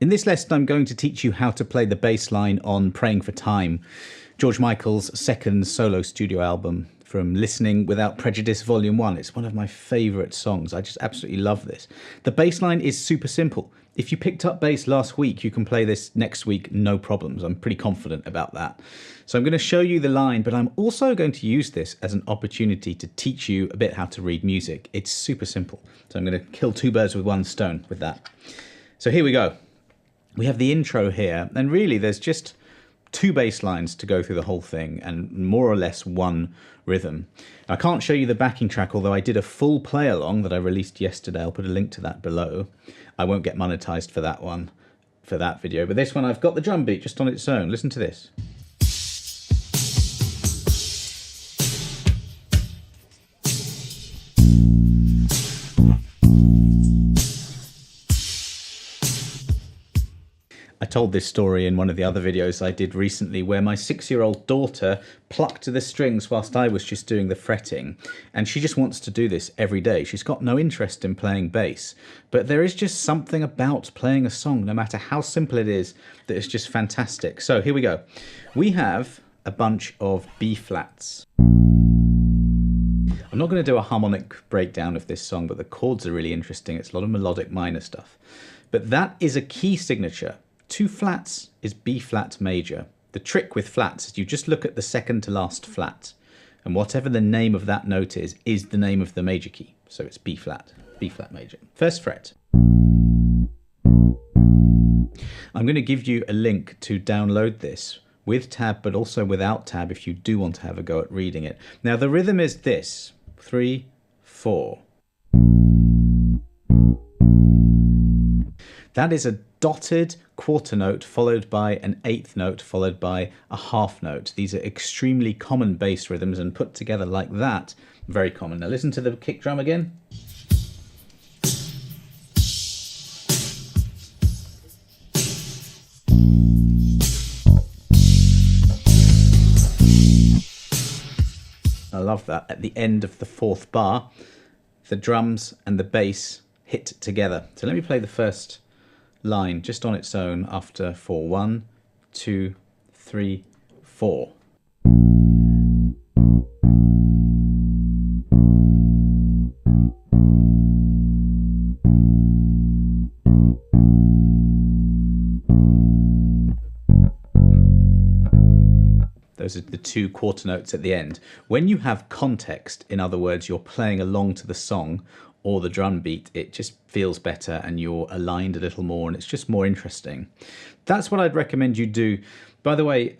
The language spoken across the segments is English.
In this lesson, I'm going to teach you how to play the bass line on Praying for Time, George Michael's second solo studio album from Listening Without Prejudice Volume 1. It's one of my favourite songs. I just absolutely love this. The bass line is super simple. If you picked up bass last week, you can play this next week, no problems. I'm pretty confident about that. So I'm going to show you the line, but I'm also going to use this as an opportunity to teach you a bit how to read music. It's super simple. So I'm going to kill two birds with one stone with that. So here we go. We have the intro here, and really there's just two bass lines to go through the whole thing and more or less one rhythm. I can't show you the backing track, although I did a full play along that I released yesterday. I'll put a link to that below. I won't get monetized for that one, for that video, but this one I've got the drum beat just on its own. Listen to this. I told this story in one of the other videos I did recently where my 6-year-old daughter plucked the strings whilst I was just doing the fretting, and she just wants to do this every day. She's got no interest in playing bass, but there is just something about playing a song, no matter how simple it is, that is just fantastic. So here we go. We have a bunch of B flats. I'm not going to do a harmonic breakdown of this song, but the chords are really interesting. It's a lot of melodic minor stuff. But that is a key signature. 2 flats is B flat major. The trick with flats is you just look at the second to last flat, and whatever the name of that note is the name of the major key. So it's B flat major. First fret. I'm going to give you a link to download this with tab, but also without tab if you do want to have a go at reading it. Now the rhythm is this: 3, 4. That is a dotted quarter note followed by an eighth note followed by a half note. These are extremely common bass rhythms, and put together like that, very common. Now listen to the kick drum again. I love that. At the end of the 4th bar, the drums and the bass hit together. So let me play the first line just on its own after 4. 1, 2, 3, 4. Those are the 2 quarter notes at the end. When you have context, in other words, you're playing along to the song or the drum beat, it just feels better and you're aligned a little more and it's just more interesting. That's what I'd recommend you do. By the way,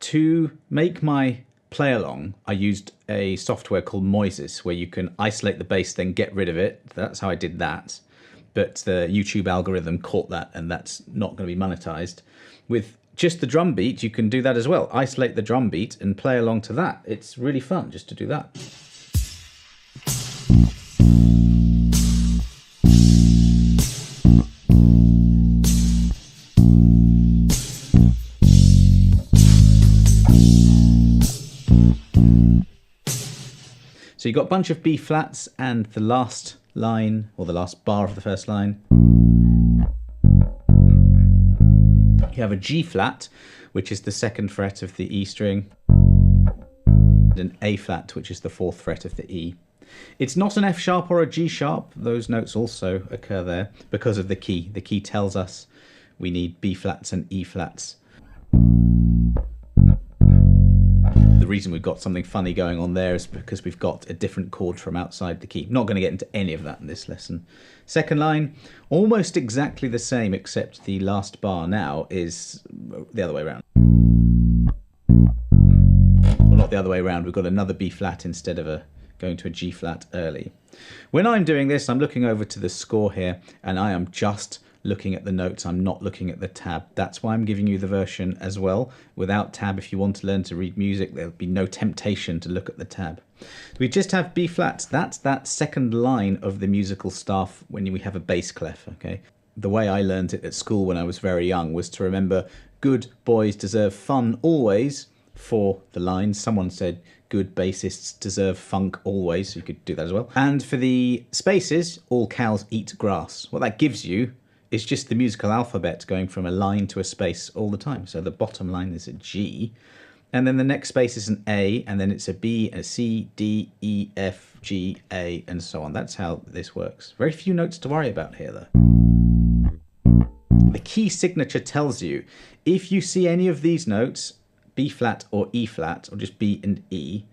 to make my play along, I used a software called Moises where you can isolate the bass, then get rid of it. That's how I did that. But the YouTube algorithm caught that, and that's not going to be monetized. With just the drum beat, you can do that as well. Isolate the drum beat and play along to that. It's really fun just to do that. So you've got a bunch of B flats and the last line, or the last bar of the first line. You have a G flat, which is the 2nd fret of the E string, and an A flat, which is the 4th fret of the E. It's not an F sharp or a G sharp. Those notes also occur there because of the key. The key tells us we need B flats and E flats. The reason we've got something funny going on there is because we've got a different chord from outside the key. Not going to get into any of that in this lesson. Second line, almost exactly the same, except the last bar now is the other way around. Well, not the other way around. We've got another B flat instead of going to a G flat early. When I'm doing this, I'm looking over to the score here, and I am just looking at the notes. I'm not looking at the tab. That's why I'm giving you the version as well without tab. If you want to learn to read music, there'll be no temptation to look at the tab. We just have B flats. That's that second line of the musical staff when we have a bass clef, okay? The way I learned it at school when I was very young was to remember good boys deserve fun always for the lines. Someone said good bassists deserve funk always, so you could do that as well. And for the spaces, all cows eat grass. What that gives you is just the musical alphabet going from a line to a space all the time. So the bottom line is a G, and then the next space is an A, and then it's a B, a C, D, E, F, G, A, and so on. That's how this works. Very few notes to worry about here, though. The key signature tells you if you see any of these notes, B flat or E flat, or just B and E,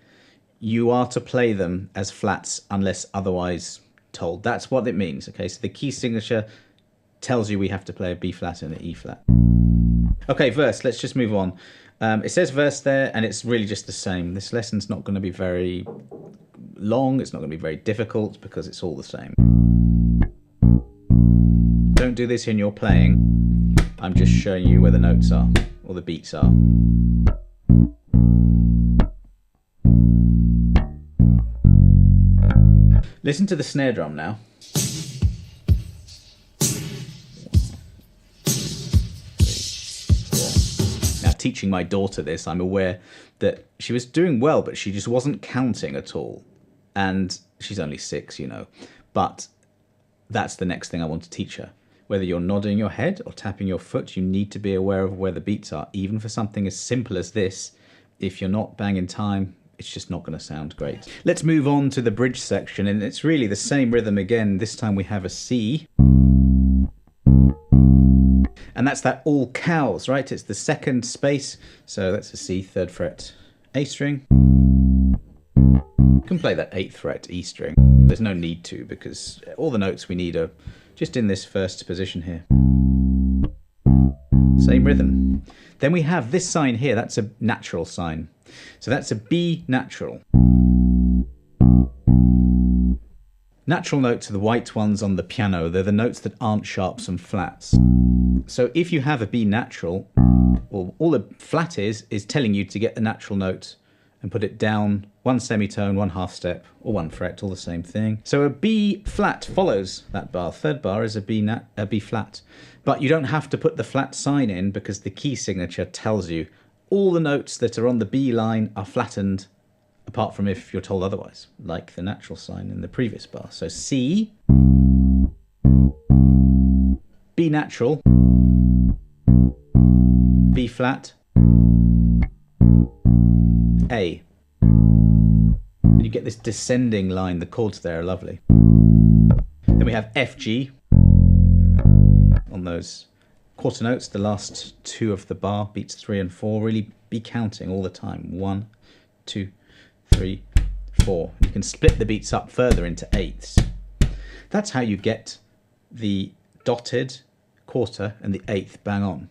you are to play them as flats unless otherwise told. That's what it means. Okay, so the key signature tells you we have to play a B flat and an E flat. Okay, verse. Let's just move on. It says verse there, and it's really just the same. This lesson's not going to be very long. It's not going to be very difficult because it's all the same. Don't do this in your playing. I'm just showing you where the notes are, or the beats are. Listen to the snare drum now. Now, teaching my daughter this, I'm aware that she was doing well, but she just wasn't counting at all. And she's only 6, you know. But that's the next thing I want to teach her. Whether you're nodding your head or tapping your foot, you need to be aware of where the beats are. Even for something as simple as this, if you're not banging time, it's just not going to sound great. Let's move on to the bridge section, and it's really the same rhythm again. This time we have a C. And that's that all cows, right? It's the second space. So that's a C, 3rd fret, A string. You can play that 8th fret, E string. There's no need to, because all the notes we need are just in this first position here. Same rhythm. Then we have this sign here. That's a natural sign. So that's a B natural. Natural notes are the white ones on the piano. They're the notes that aren't sharps and flats. So if you have a B natural, well, all the flat is telling you to get the natural note and put it down 1 semitone, 1 half step, or 1 fret, all the same thing. So a B flat follows that bar. 3rd bar is a B flat. But you don't have to put the flat sign in because the key signature tells you all the notes that are on the B line are flattened, apart from if you're told otherwise, like the natural sign in the previous bar. So C, B natural, B flat, A. And you get this descending line. The chords there are lovely. Then we have F, G on those quarter notes, the last 2 of the bar, beats 3 and 4. Really be counting all the time. 1, 2, 3, 4. You can split the beats up further into eighths. That's how you get the dotted quarter and the eighth bang on.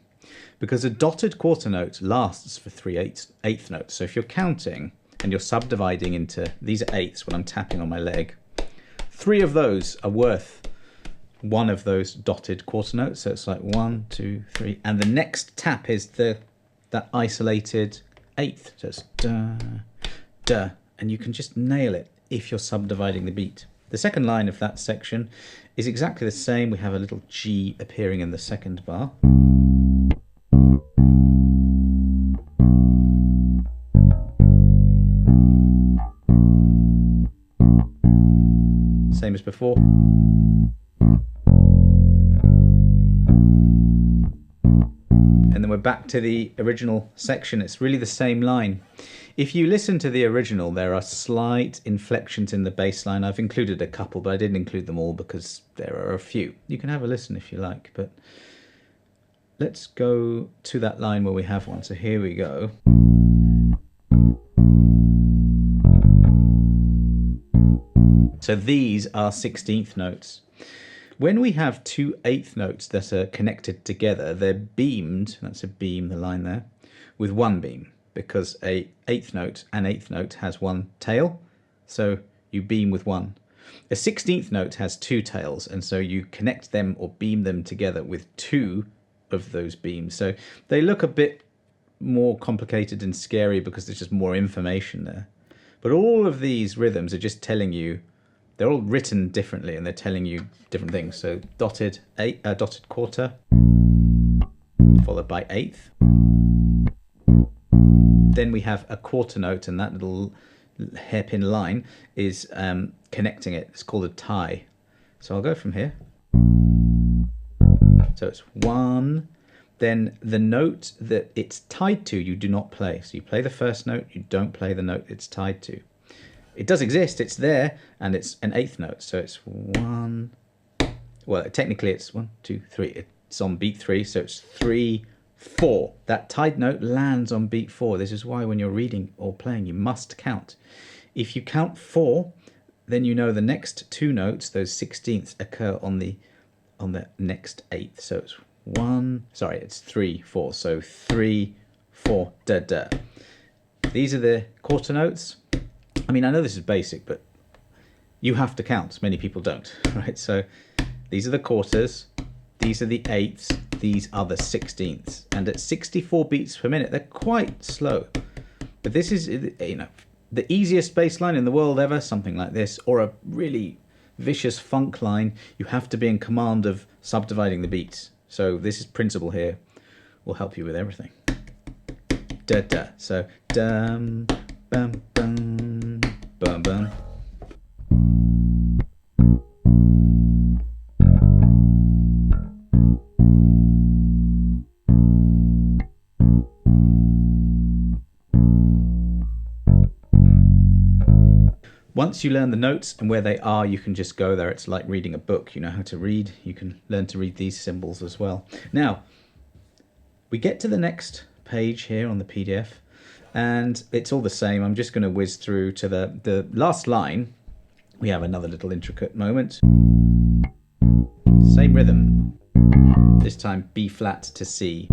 Because a dotted quarter note lasts for 3 eighth notes. So if you're counting and you're subdividing into, these are eighths when I'm tapping on my leg, 3 of those are worth 1 of those dotted quarter notes. So it's like 1, 2, 3, and the next tap is that isolated eighth. So it's da, da, and you can just nail it if you're subdividing the beat. The second line of that section is exactly the same. We have a little G appearing in the second bar. Same as before. And then we're back to the original section. It's really the same line. If you listen to the original, there are slight inflections in the bass line. I've included a couple, but I didn't include them all because there are a few. You can have a listen if you like, but let's go to that line where we have one. So here we go. So these are 16th notes. When we have 2 eighth notes that are connected together, they're beamed, that's a beam, the line there, with 1 beam, because an eighth note has 1 tail, so you beam with 1. A 16th note has 2 tails, and so you connect them or beam them together with 2 of those beams. So they look a bit more complicated and scary because there's just more information there. But all of these rhythms are just telling you, they're all written differently and they're telling you different things. So dotted quarter, followed by eighth. Then we have a quarter note, and that little hairpin line is connecting it. It's called a tie. So I'll go from here. So it's 1. Then the note that it's tied to, you do not play. So you play the first note, you don't play the note it's tied to. It does exist, it's there, and it's an 8th note. So it's 1. Well, technically it's 1, 2, 3. It's on beat 3, so it's 3, 4. That tied note lands on beat 4. This is why when you're reading or playing, you must count. If you count 4, then you know the next 2 notes, those 16ths, occur on the next 8th. So it's 1, sorry, it's 3, 4. So 3, 4, da, da. These are the quarter notes. I mean, I know this is basic, but you have to count. Many people don't, right? So these are the quarters, these are the 8ths, these are the 16ths. And at 64 beats per minute, they're quite slow. But this is, you know, the easiest bass line in the world ever, something like this, or a really vicious funk line, you have to be in command of subdividing the beats. So this is principle here, will help you with everything. Da da. So dum bum bum bum bum. Once you learn the notes and where they are, you can just go there. It's like reading a book. You know how to read. You can learn to read these symbols as well. Now, we get to the next page here on the PDF, and it's all the same. I'm just going to whiz through to the last line. We have another little intricate moment. Same rhythm. This time B flat to C.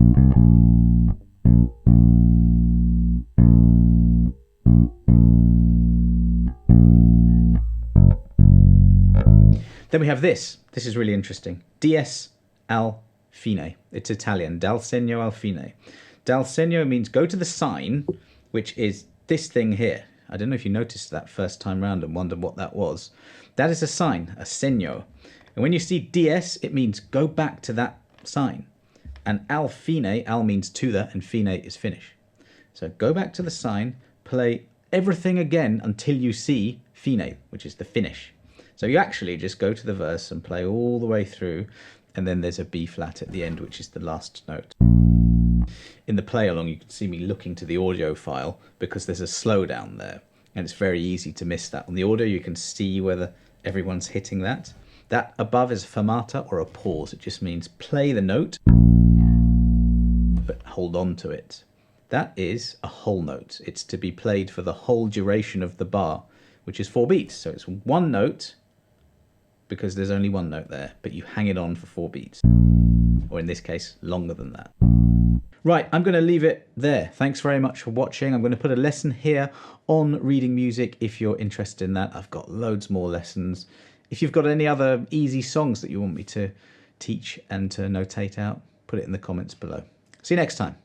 Then we have this. This is really interesting. Dies al fine. It's Italian. Dal segno al fine. Dal segno means go to the sign, which is this thing here. I don't know if you noticed that first time round and wondered what that was. That is a sign, a segno. And when you see dies, it means go back to that sign. And al fine, al means to the, and fine is finish. So go back to the sign, play everything again until you see fine, which is the finish. So you actually just go to the verse and play all the way through, and then there's a B flat at the end, which is the last note. In the play along, you can see me looking to the audio file because there's a slowdown there, and it's very easy to miss that. On the audio, you can see whether everyone's hitting that. That above is a fermata or a pause. It just means play the note, but hold on to it. That is a whole note. It's to be played for the whole duration of the bar, which is 4 beats. So it's one note, because there's only one note there, but you hang it on for 4 beats. Or in this case, longer than that. Right, I'm going to leave it there. Thanks very much for watching. I'm going to put a lesson here on reading music if you're interested in that. I've got loads more lessons. If you've got any other easy songs that you want me to teach and to notate out, put it in the comments below. See you next time.